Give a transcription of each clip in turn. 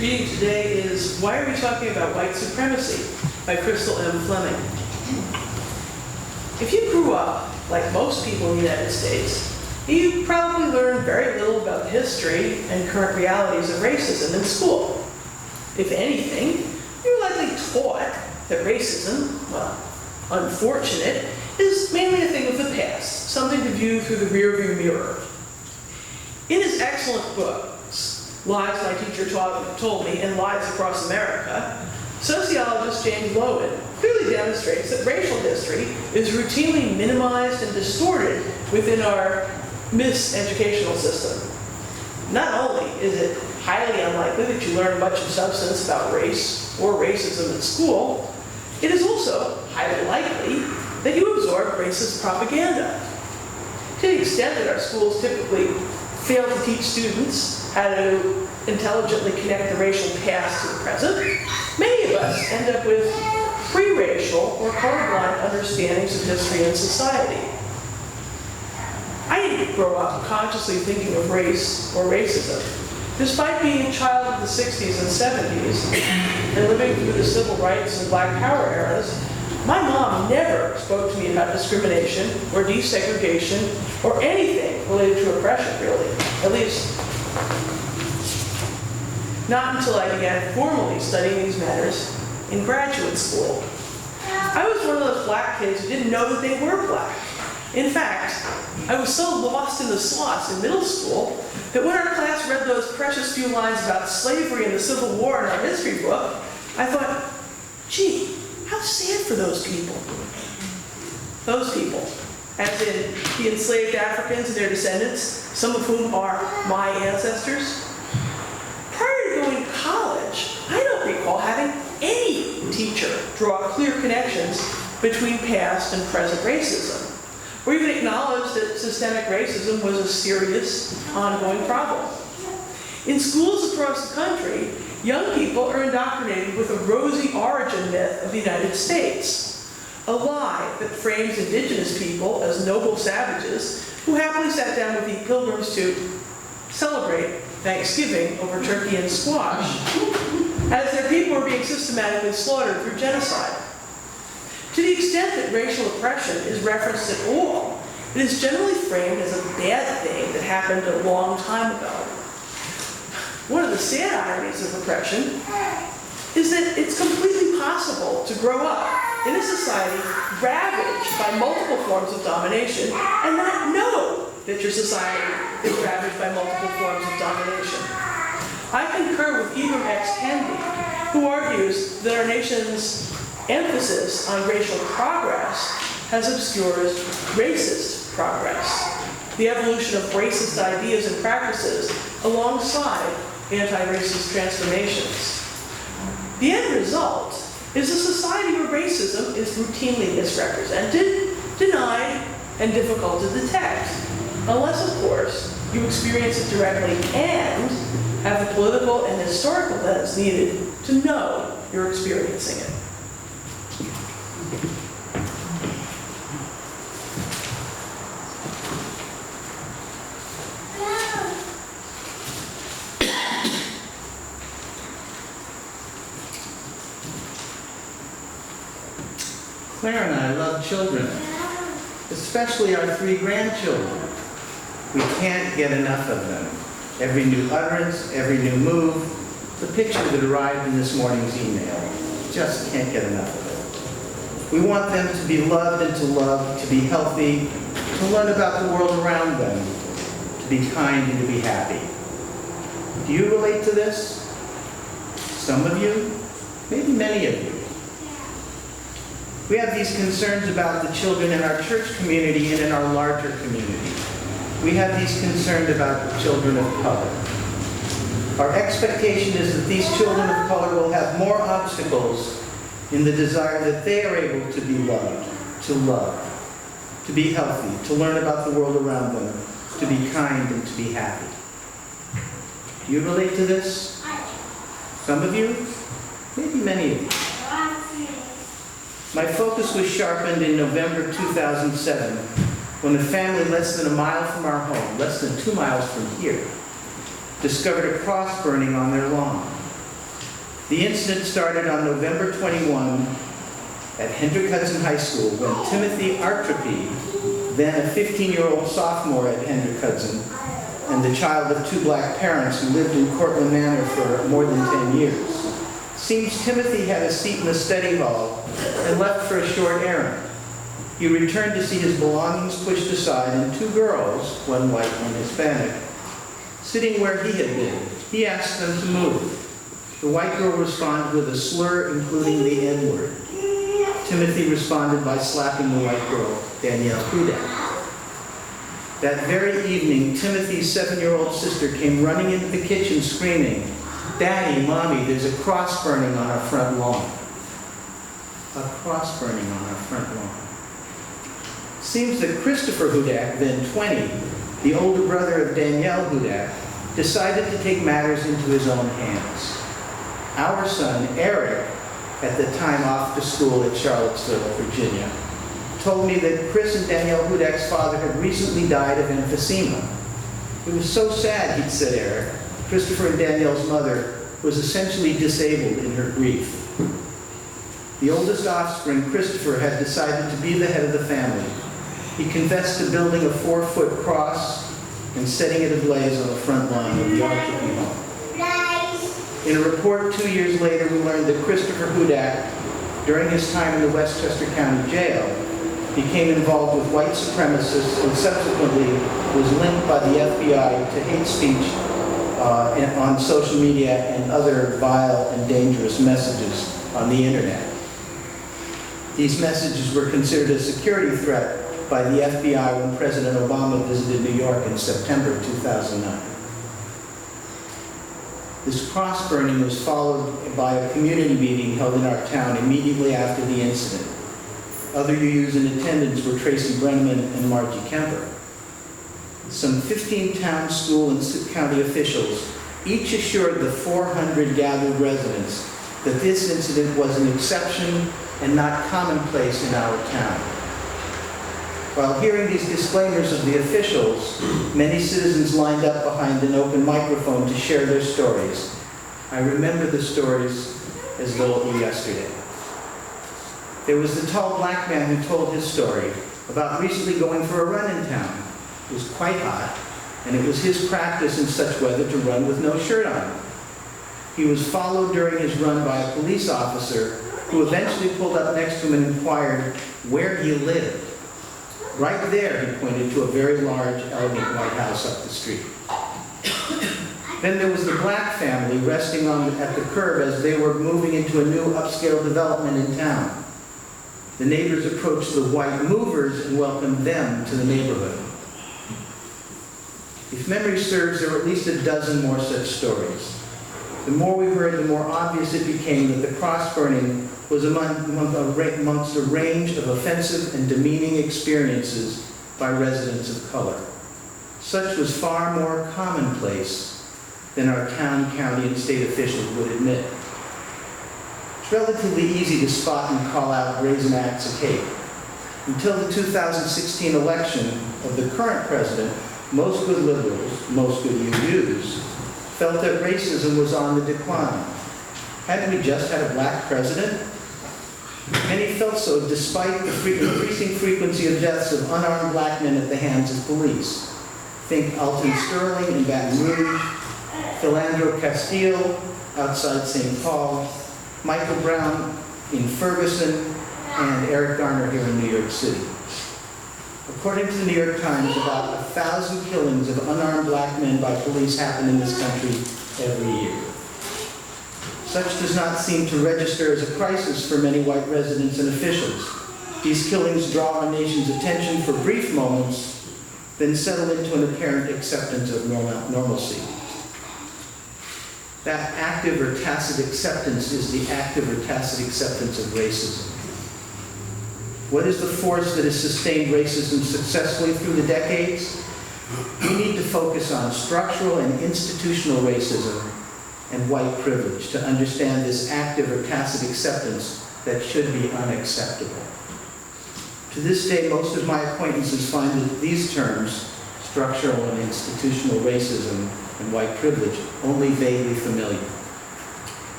reading today is Why Are We Talking About White Supremacy by Crystal M. Fleming. If you grew up, like most people in the United States, you probably learned very little about the history and current realities of racism in school. If anything, you were likely taught that racism, well, unfortunate, is mainly a thing of the past, something to view through the rearview mirror. In his excellent books, Lies My Teacher Told Me and Lies Across America, sociologist James Lowen clearly demonstrates that racial history is routinely minimized and distorted within our miseducational system. Not only is it highly unlikely that you learn much of substance about race or racism in school, it is also highly likely that you absorb racist propaganda. To the extent that our schools typically fail to teach students how to intelligently connect the racial past to the present, many of us end up with pre-racial or colorblind understandings of history and society. I didn't grow up consciously thinking of race or racism. Despite being a child of the 60s and 70s and living through the civil rights and black power eras, my mom never spoke to me about discrimination or desegregation or anything related to oppression, really. At least, not until I began formally studying these matters in graduate school. I was one of those black kids who didn't know that they were black. In fact, I was so lost in the sauce in middle school that when our class read those precious few lines about slavery and the Civil War in our history book, I thought, gee, how sad for those people. Those people, as in the enslaved Africans and their descendants, some of whom are my ancestors. Prior to going to college, I don't recall having any teacher draw clear connections between past and present racism, or even acknowledge that systemic racism was a serious, ongoing problem. In schools across the country, young people are indoctrinated with a rosy origin myth of the United States, a lie that frames indigenous people as noble savages who happily sat down with the pilgrims to celebrate Thanksgiving over turkey and squash, as their people were being systematically slaughtered through genocide. To the extent that racial oppression is referenced at all, it is generally framed as a bad thing that happened a long time ago. One of the sad ironies of oppression is that it's completely possible to grow up in a society ravaged by multiple forms of domination and not know that your society is ravaged by multiple forms of domination. I concur with Ibram X. Kendi, who argues that our nation's emphasis on racial progress has obscured racist progress, the evolution of racist ideas and practices alongside anti-racist transformations. The end result is a society where racism is routinely misrepresented, denied, and difficult to detect, unless, of course, you experience it directly and have the political and historical lens needed to know you're experiencing it. Claire and I love children, especially our 3 grandchildren. We can't get enough of them. Every new utterance, every new move, the picture that arrived in this morning's email, just can't get enough of it. We want them to be loved and to love, to be healthy, to learn about the world around them, to be kind and to be happy. Do you relate to this? Some of you, maybe many of you. We have these concerns about the children in our church community and in our larger community. We have these concerns about the children of color. Our expectation is that these children of color will have more obstacles in the desire that they are able to be loved, to be healthy, to learn about the world around them, to be kind and to be happy. Do you relate to this? Some of you? Maybe many of you. My focus was sharpened in November 2007 when a family less than a mile from our home, less than 2 miles from here, discovered a cross burning on their lawn. The incident started on November 21 at Hendrick Hudson High School when Timothy Artropy, then a 15-year-old sophomore at Hendrick Hudson, and the child of two black parents who lived in Cortlandt Manor for more than 10 years. Seems Timothy had a seat in the study hall and left for a short errand. He returned to see his belongings pushed aside and two girls, one white, one Hispanic, sitting where he had been. He asked them to move. The white girl responded with a slur including the N-word. Timothy responded by slapping the white girl, Danielle Hudak. That very evening, Timothy's 7-year-old sister came running into the kitchen screaming, "Daddy, Mommy, there's a cross burning on our front lawn." A cross burning on our front lawn. Seems that Christopher Hudak, then 20, the older brother of Danielle Hudak, decided to take matters into his own hands. Our son, Eric, at the time off to school at Charlottesville, Virginia, told me that Chris and Danielle Hudak's father had recently died of emphysema. It was so sad, he'd said Eric. Christopher and Danielle's mother was essentially disabled in her grief. The oldest offspring, Christopher, had decided to be the head of the family. He confessed to building a 4-foot cross and setting it ablaze on the front lawn of the Artropy home. In a report 2 years later, we learned that Christopher Hudak, during his time in the Westchester County Jail, became involved with white supremacists and subsequently was linked by the FBI to hate speech on social media and other vile and dangerous messages on the internet. These messages were considered a security threat by the FBI when President Obama visited New York in September 2009. This cross burning was followed by a community meeting held in our town immediately after the incident. Other UUs in attendance were Tracy Brenneman and Margie Kemper. Some 15 town, school, and county officials each assured the 400 gathered residents that this incident was an exception and not commonplace in our town. While hearing these disclaimers of the officials, many citizens lined up behind an open microphone to share their stories. I remember the stories as though it were yesterday. There was the tall black man who told his story about recently going for a run in town. It was quite hot, and it was his practice in such weather to run with no shirt on. He was followed during his run by a police officer who eventually pulled up next to him and inquired where he lived. Right there, he pointed to a very large, elegant white house up the street. Then there was the black family resting at the curb as they were moving into a new upscale development in town. The neighbors approached the white movers and welcomed them to the neighborhood. If memory serves, there were at least a dozen more such stories. The more we heard, the more obvious it became that the cross burning was amongst a range of offensive and demeaning experiences by residents of color. Such was far more commonplace than our town, county, and state officials would admit. It's relatively easy to spot and call out brazen acts of hate. Until the 2016 election of the current president, most good liberals, most good UUs, felt that racism was on the decline. Hadn't we just had a black president? Many felt so despite the increasing frequency of deaths of unarmed black men at the hands of police. Think Alton Sterling in Baton Rouge, Philandro Castile outside St. Paul, Michael Brown in Ferguson, and Eric Garner here in New York City. According to the New York Times, about 1,000 killings of unarmed black men by police happen in this country every year. Such does not seem to register as a crisis for many white residents and officials. These killings draw our nation's attention for brief moments, then settle into an apparent acceptance of normalcy. That active or tacit acceptance is the active or tacit acceptance of racism. What is the force that has sustained racism successfully through the decades? We need to focus on structural and institutional racism and white privilege to understand this active or tacit acceptance that should be unacceptable. To this day, most of my acquaintances find that these terms, structural and institutional racism and white privilege, only vaguely familiar.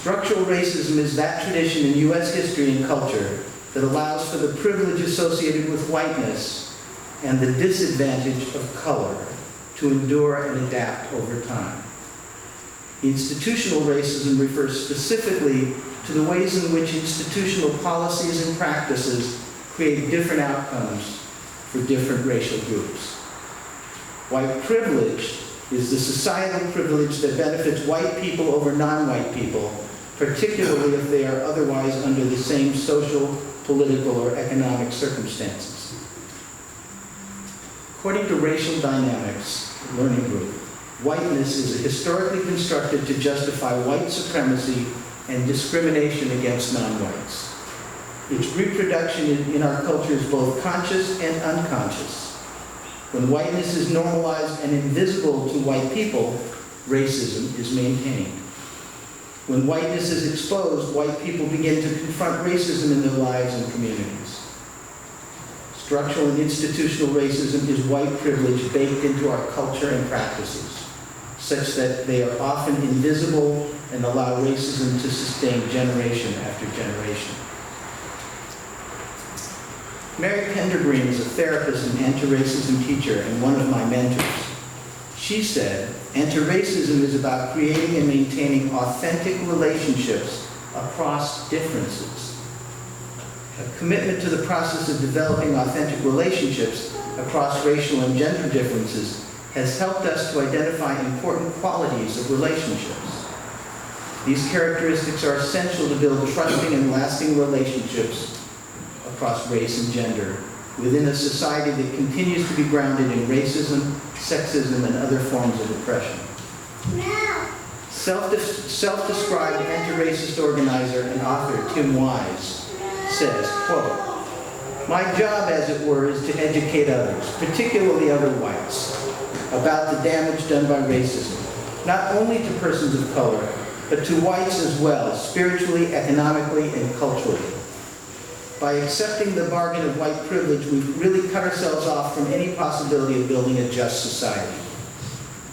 Structural racism is that tradition in U.S. history and culture that allows for the privilege associated with whiteness and the disadvantage of color to endure and adapt over time. Institutional racism refers specifically to the ways in which institutional policies and practices create different outcomes for different racial groups. White privilege is the societal privilege that benefits white people over non-white people, particularly if they are otherwise under the same social, political, or economic circumstances. According to Racial Dynamics Learning Group, whiteness is historically constructed to justify white supremacy and discrimination against non-whites. Its reproduction in our culture is both conscious and unconscious. When whiteness is normalized and invisible to white people, racism is maintained. When whiteness is exposed, white people begin to confront racism in their lives and communities. Structural and institutional racism is white privilege baked into our culture and practices, such that they are often invisible and allow racism to sustain generation after generation. Mary Pendergreen is a therapist and anti-racism teacher and one of my mentors. She said, "Anti-racism is about creating and maintaining authentic relationships across differences. A commitment to the process of developing authentic relationships across racial and gender differences has helped us to identify important qualities of relationships. These characteristics are essential to build trusting and lasting relationships across race and gender within a society that continues to be grounded in racism, sexism, and other forms of oppression." Self-described anti-racist organizer and author Tim Wise says, quote, "My job, as it were, is to educate others, particularly other whites, about the damage done by racism, not only to persons of color, but to whites as well, spiritually, economically, and culturally. By accepting the bargain of white privilege, we've really cut ourselves off from any possibility of building a just society.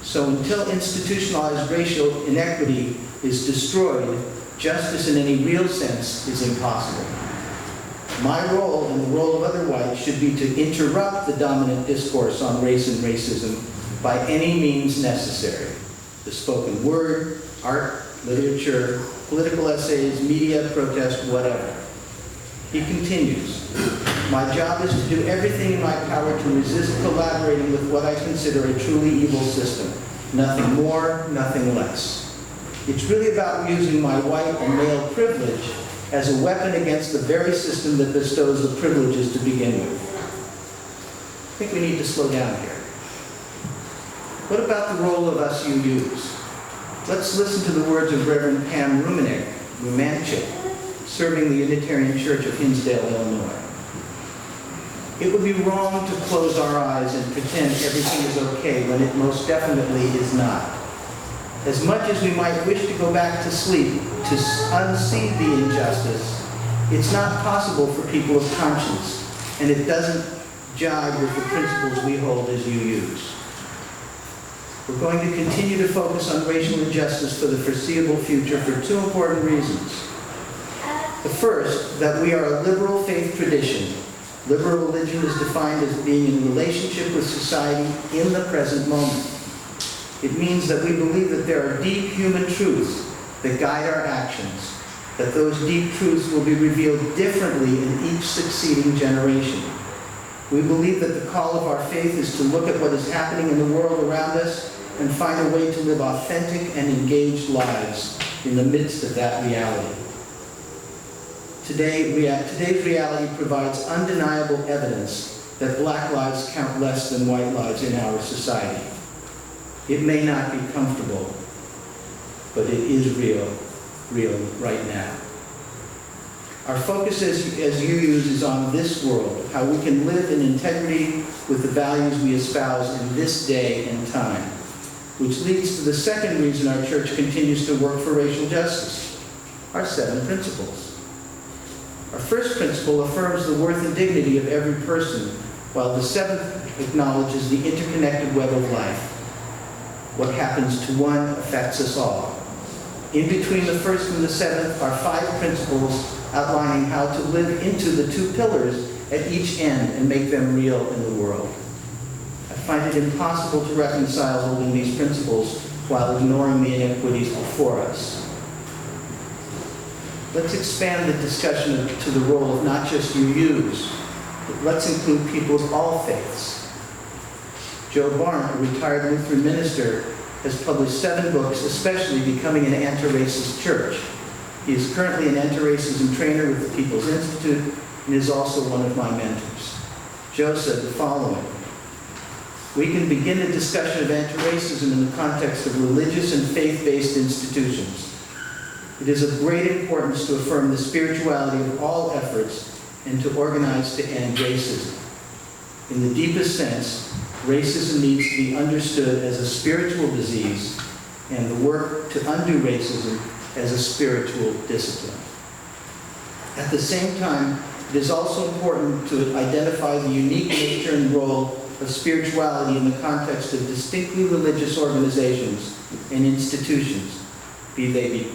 So until institutionalized racial inequity is destroyed, justice in any real sense is impossible. My role and the role of other whites should be to interrupt the dominant discourse on race and racism by any means necessary. The spoken word, art, literature, political essays, media, protest, whatever." He continues, "My job is to do everything in my power to resist collaborating with what I consider a truly evil system. Nothing more, nothing less. It's really about using my white and male privilege as a weapon against the very system that bestows the privileges to begin with." I think we need to slow down here. What about the role of us UUs? Let's listen to the words of Reverend Pam Rumanchik, serving the Unitarian Church of Hinsdale, Illinois. "It would be wrong to close our eyes and pretend everything is okay when it most definitely is not. As much as we might wish to go back to sleep to unsee the injustice, it's not possible for people of conscience, and it doesn't jive with the principles we hold as UUs. We're going to continue to focus on racial injustice for the foreseeable future for two important reasons. The first, that we are a liberal faith tradition. Liberal religion is defined as being in relationship with society in the present moment. It means that we believe that there are deep human truths that guide our actions, that those deep truths will be revealed differently in each succeeding generation. We believe that the call of our faith is to look at what is happening in the world around us and find a way to live authentic and engaged lives in the midst of that reality. Today's reality provides undeniable evidence that black lives count less than white lives in our society. It may not be comfortable, but it is real right now. Our focus as UUs is on this world, how we can live in integrity with the values we espouse in this day and time, which leads to the second reason our church continues to work for racial justice, our 7 principles. Our first principle affirms the worth and dignity of every person, while the 7th acknowledges the interconnected web of life. What happens to one affects us all. In between the first and the seventh are 5 principles outlining how to live into the 2 pillars at each end and make them real in the world. I find it impossible to reconcile holding these principles while ignoring the inequities before us. Let's expand the discussion to the role of not just UUs, but let's include people of all faiths. Joe Barn, a retired Lutheran minister, has published 7 books, especially Becoming an Anti-Racist Church. He is currently an anti-racism trainer with the People's Institute and is also one of my mentors. Joe said the following: "We can begin a discussion of anti-racism in the context of religious and faith-based institutions. It is of great importance to affirm the spirituality of all efforts and to organize to end racism. In the deepest sense, racism needs to be understood as a spiritual disease and the work to undo racism as a spiritual discipline. At the same time, it is also important to identify the unique nature and role of spirituality in the context of distinctly religious organizations and institutions, be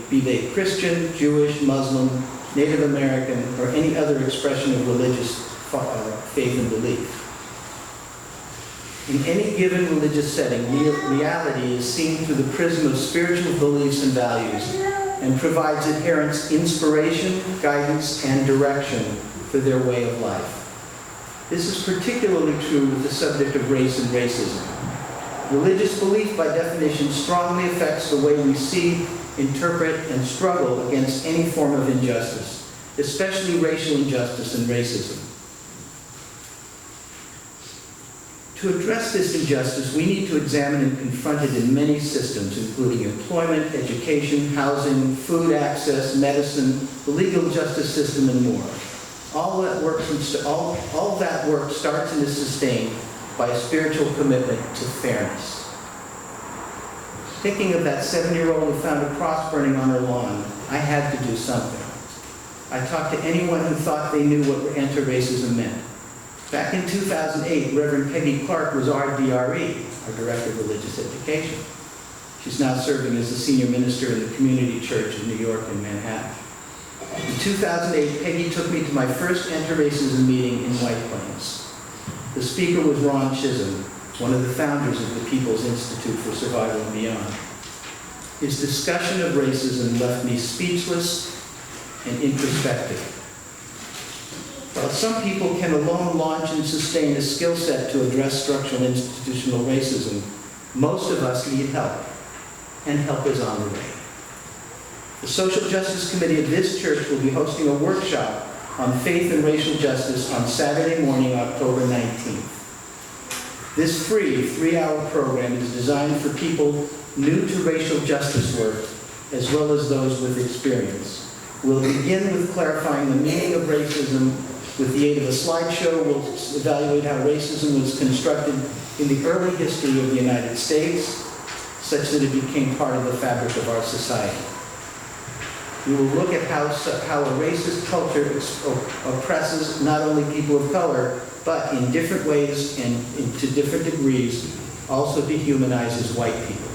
they Christian, Jewish, Muslim, Native American, or any other expression of religious faith and belief. In any given religious setting, reality is seen through the prism of spiritual beliefs and values and provides adherents inspiration, guidance, and direction for their way of life. This is particularly true with the subject of race and racism. Religious belief, by definition, strongly affects the way we see, interpret, and struggle against any form of injustice, especially racial injustice and racism. To address this injustice, we need to examine and confront it in many systems, including employment, education, housing, food access, medicine, the legal justice system, and more. All that work starts and is sustained by a spiritual commitment to fairness. Thinking of that 7-year-old who found a cross burning on her lawn, I had to do something. I talked to anyone who thought they knew what anti-racism meant. Back in 2008, Reverend Peggy Clark was our DRE, our Director of Religious Education. She's now serving as the senior minister in the Community Church in New York and Manhattan. In 2008, Peggy took me to my first anti-racism meeting in White Plains. The speaker was Ron Chisholm, one of the founders of the People's Institute for Survival and Beyond. His discussion of racism left me speechless and introspective. While some people can alone launch and sustain a skill set to address structural institutional racism, most of us need help, and help is on the way. The Social Justice Committee of this church will be hosting a workshop on faith and racial justice on Saturday morning, October 19th. This free 3-hour program is designed for people new to racial justice work, as well as those with experience. We'll begin with clarifying the meaning of racism. With the aid of a slideshow, we'll evaluate how racism was constructed in the early history of the United States, such that it became part of the fabric of our society. We will look at how a racist culture oppresses not only people of color, but in different ways and to different degrees, also dehumanizes white people.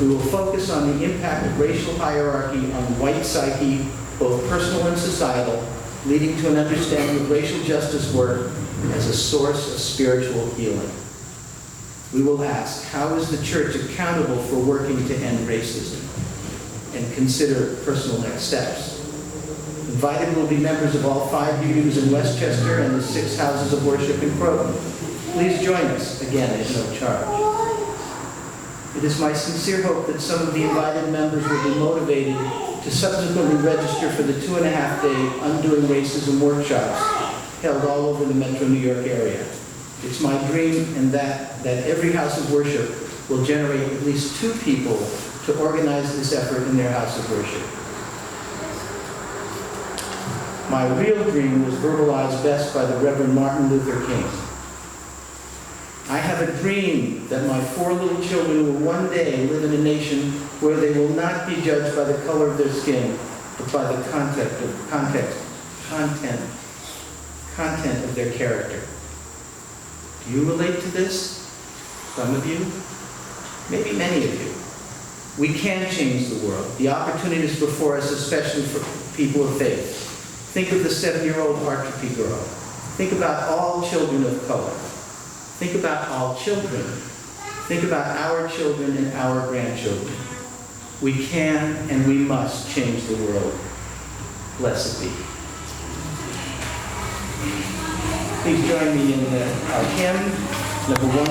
We will focus on the impact of racial hierarchy on white psyche, both personal and societal, leading to an understanding of racial justice work as a source of spiritual healing. We will ask, how is the church accountable for working to end racism? And consider personal next steps. Invited will be members of all 5 UUs in Westchester and the 6 houses of worship in Croton. Please join us, again at no charge. It is my sincere hope that some of the invited members will be motivated to subsequently register for the 2.5-day Undoing Racism workshops held all over the Metro New York area. It's my dream and that every house of worship will generate at least 2 people to organize this effort in their house of worship. My real dream was verbalized best by the Reverend Martin Luther King. I have a dream that my 4 little children will one day live in a nation where they will not be judged by the color of their skin, but by the content of their character. Do you relate to this? Some of you? Maybe many of you. We can change the world. The opportunities before us, especially for people of faith. Think of the 7-year-old Archipy girl. Think about all children of color. Think about all children. Think about our children and our grandchildren. We can and we must change the world. Blessed be. Please join me in our hymn, number 160.